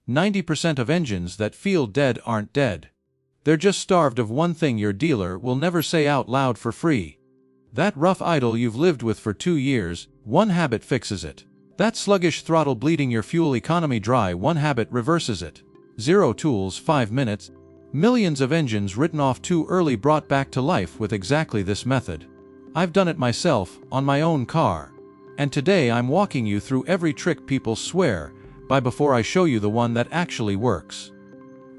90% of engines that feel dead aren't dead. They're just starved of one thing your dealer will never say out loud for free. That rough idle you've lived with for 2 years, one habit fixes it. That sluggish throttle bleeding your fuel economy dry, one habit reverses it. 0 tools, 5 minutes. Millions of engines written off too early brought back to life with exactly this method. I've done it myself, on my own car. And today I'm walking you through every trick people swear by before I show you the one that actually works.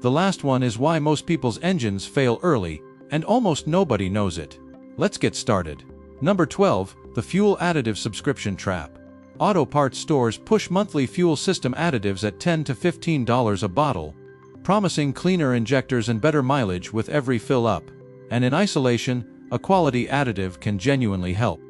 The last one is why most people's engines fail early, and almost nobody knows it. Let's get started. Number 12, the fuel additive subscription trap. Auto parts stores push monthly fuel system additives at $10 to $15 a bottle, promising cleaner injectors and better mileage with every fill up. And in isolation, a quality additive can genuinely help.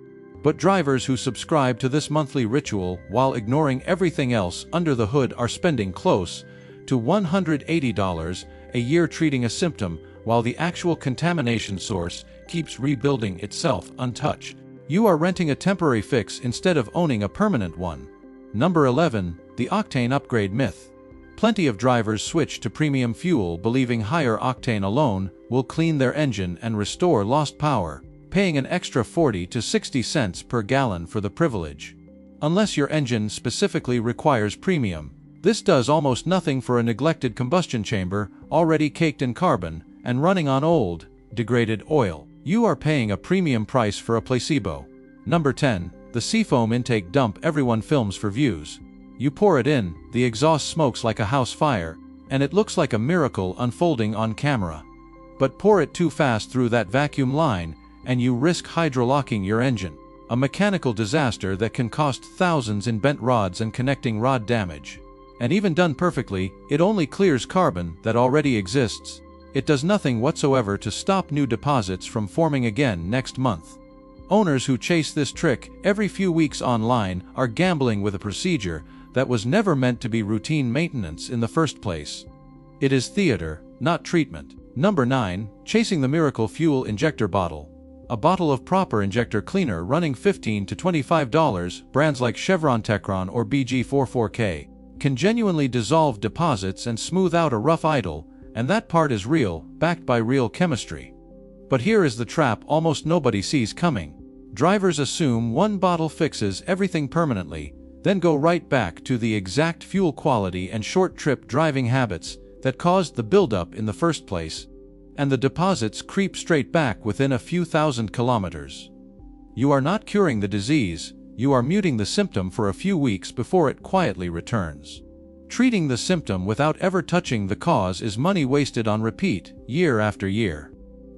But drivers who subscribe to this monthly ritual while ignoring everything else under the hood are spending close to $180 a year treating a symptom while the actual contamination source keeps rebuilding itself untouched. You are renting a temporary fix instead of owning a permanent one. Number 11, the octane upgrade myth. Plenty of drivers switch to premium fuel believing higher octane alone will clean their engine and restore lost power, paying an extra 40 to 60 cents per gallon for the privilege. Unless your engine specifically requires premium, this does almost nothing for a neglected combustion chamber already caked in carbon and running on old, degraded oil. You are paying a premium price for a placebo. Number 10, the seafoam intake dump everyone films for views. You pour it in, the exhaust smokes like a house fire, and it looks like a miracle unfolding on camera. But pour it too fast through that vacuum line, and you risk hydrolocking your engine. A mechanical disaster that can cost thousands in bent rods and connecting rod damage. And even done perfectly, it only clears carbon that already exists. It does nothing whatsoever to stop new deposits from forming again next month. Owners who chase this trick every few weeks online are gambling with a procedure that was never meant to be routine maintenance in the first place. It is theater, not treatment. Number 9, chasing the miracle fuel injector bottle. A bottle of proper injector cleaner running $15 to $25, brands like Chevron Techron or BG44K, can genuinely dissolve deposits and smooth out a rough idle, and that part is real, backed by real chemistry. But here is the trap almost nobody sees coming. Drivers assume one bottle fixes everything permanently, then go right back to the exact fuel quality and short-trip driving habits that caused the buildup in the first place, and the deposits creep straight back within a few thousand kilometers. You are not curing the disease, you are muting the symptom for a few weeks before it quietly returns. Treating the symptom without ever touching the cause is money wasted on repeat, year after year.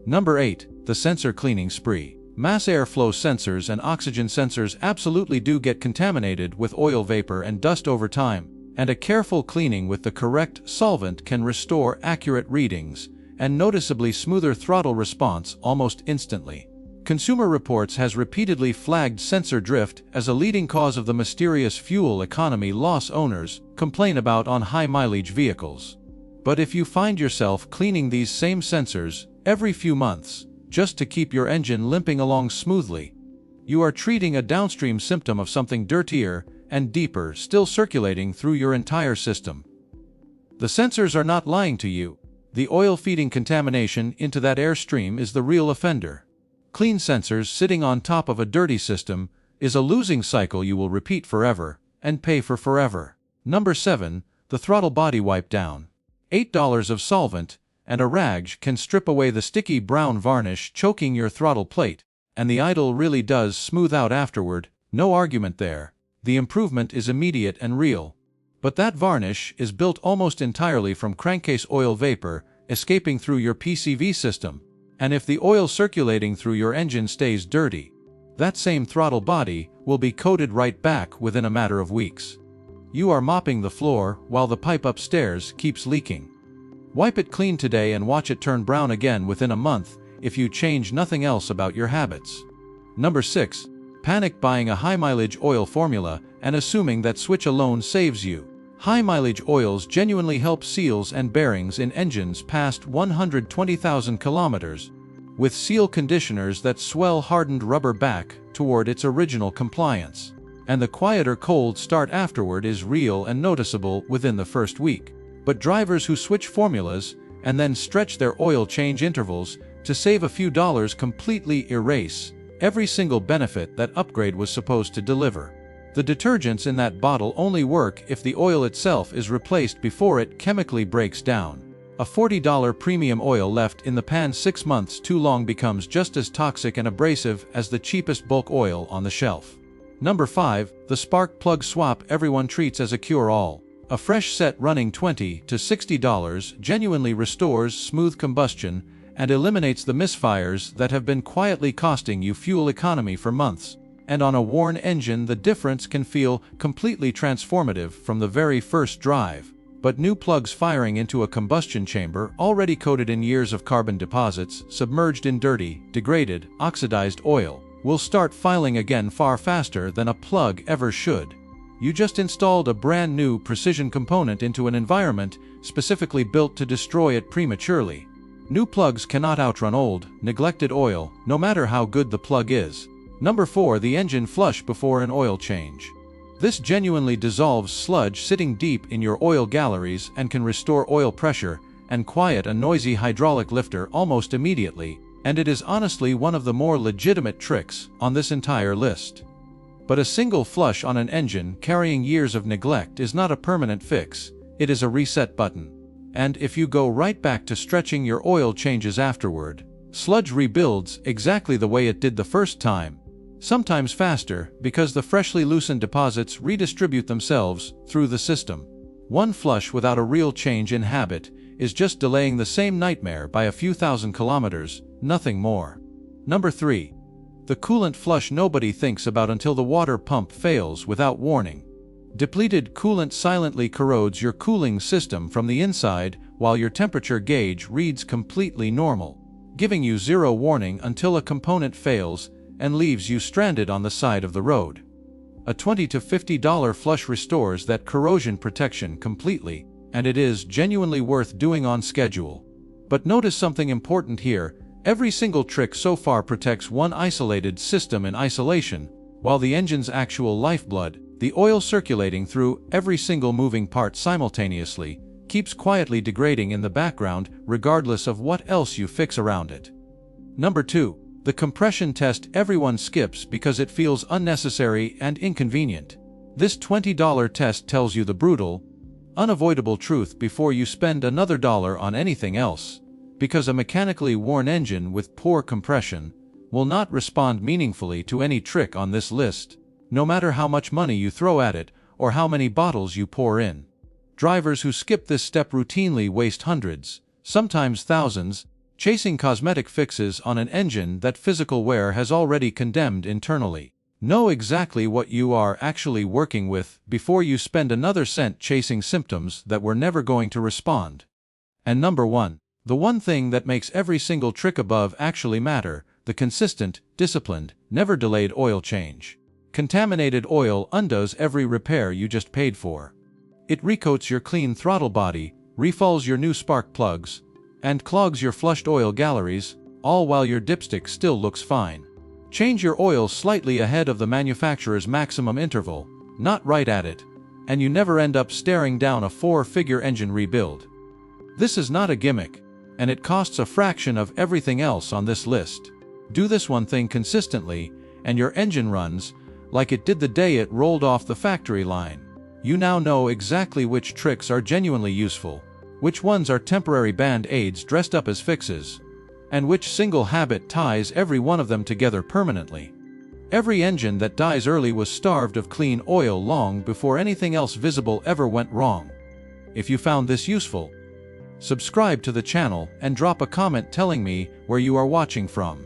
Number 8, the sensor cleaning spree. Mass airflow sensors and oxygen sensors absolutely do get contaminated with oil vapor and dust over time, and a careful cleaning with the correct solvent can restore accurate readings and noticeably smoother throttle response almost instantly. Consumer Reports has repeatedly flagged sensor drift as a leading cause of the mysterious fuel economy loss owners complain about on high-mileage vehicles. But if you find yourself cleaning these same sensors every few months just to keep your engine limping along smoothly, you are treating a downstream symptom of something dirtier and deeper still circulating through your entire system. The sensors are not lying to you. The oil feeding contamination into that airstream is the real offender. Clean sensors sitting on top of a dirty system is a losing cycle you will repeat forever and pay for forever. Number 7, the throttle body wipe down. $8 of solvent and a rag can strip away the sticky brown varnish choking your throttle plate, and the idle really does smooth out afterward, no argument there. The improvement is immediate and real. But that varnish is built almost entirely from crankcase oil vapor escaping through your PCV system. And if the oil circulating through your engine stays dirty, that same throttle body will be coated right back within a matter of weeks. You are mopping the floor while the pipe upstairs keeps leaking. Wipe it clean today and watch it turn brown again within a month if you change nothing else about your habits. Number 6, panic buying a high-mileage oil formula and assuming that switch alone saves you. High-mileage oils genuinely help seals and bearings in engines past 120,000 kilometers, with seal conditioners that swell hardened rubber back toward its original compliance. And the quieter cold start afterward is real and noticeable within the first week. But drivers who switch formulas and then stretch their oil change intervals to save a few dollars completely erase every single benefit that upgrade was supposed to deliver. The detergents in that bottle only work if the oil itself is replaced before it chemically breaks down. A $40 premium oil left in the pan 6 months too long becomes just as toxic and abrasive as the cheapest bulk oil on the shelf. Number 5. The spark plug swap everyone treats as a cure-all. A fresh set running $20 to $60 genuinely restores smooth combustion and eliminates the misfires that have been quietly costing you fuel economy for months. And on a worn engine, the difference can feel completely transformative from the very first drive. But new plugs firing into a combustion chamber already coated in years of carbon deposits, submerged in dirty, degraded, oxidized oil, will start filing again far faster than a plug ever should. You just installed a brand new precision component into an environment specifically built to destroy it prematurely. New plugs cannot outrun old, neglected oil, no matter how good the plug is. Number 4. The engine flush before an oil change. This genuinely dissolves sludge sitting deep in your oil galleries and can restore oil pressure and quiet a noisy hydraulic lifter almost immediately, and it is honestly one of the more legitimate tricks on this entire list. But a single flush on an engine carrying years of neglect is not a permanent fix, it is a reset button. And if you go right back to stretching your oil changes afterward, sludge rebuilds exactly the way it did the first time. Sometimes faster, because the freshly loosened deposits redistribute themselves through the system. One flush without a real change in habit is just delaying the same nightmare by a few thousand kilometers, nothing more. Number 3. The coolant flush nobody thinks about until the water pump fails without warning. Depleted coolant silently corrodes your cooling system from the inside while your temperature gauge reads completely normal, giving you zero warning until a component fails and leaves you stranded on the side of the road. A $20 to $50 flush restores that corrosion protection completely, and it is genuinely worth doing on schedule. But notice something important here: every single trick so far protects one isolated system in isolation, while the engine's actual lifeblood, the oil circulating through every single moving part simultaneously, keeps quietly degrading in the background regardless of what else you fix around it. Number 2. The compression test everyone skips because it feels unnecessary and inconvenient. This $20 test tells you the brutal, unavoidable truth before you spend another dollar on anything else, because a mechanically worn engine with poor compression will not respond meaningfully to any trick on this list, no matter how much money you throw at it or how many bottles you pour in. Drivers who skip this step routinely waste hundreds, sometimes thousands, chasing cosmetic fixes on an engine that physical wear has already condemned internally. Know exactly what you are actually working with before you spend another cent chasing symptoms that were never going to respond. And number 1. The one thing that makes every single trick above actually matter: the consistent, disciplined, never delayed oil change. Contaminated oil undoes every repair you just paid for. It recoats your clean throttle body, refills your new spark plugs, and clogs your flushed oil galleries, all while your dipstick still looks fine. Change your oil slightly ahead of the manufacturer's maximum interval, not right at it, and you never end up staring down a 4-figure engine rebuild. This is not a gimmick, and it costs a fraction of everything else on this list. Do this one thing consistently, and your engine runs like it did the day it rolled off the factory line. You now know exactly which tricks are genuinely useful, which ones are temporary band-aids dressed up as fixes, and which single habit ties every one of them together permanently. Every engine that dies early was starved of clean oil long before anything else visible ever went wrong. If you found this useful, subscribe to the channel and drop a comment telling me where you are watching from.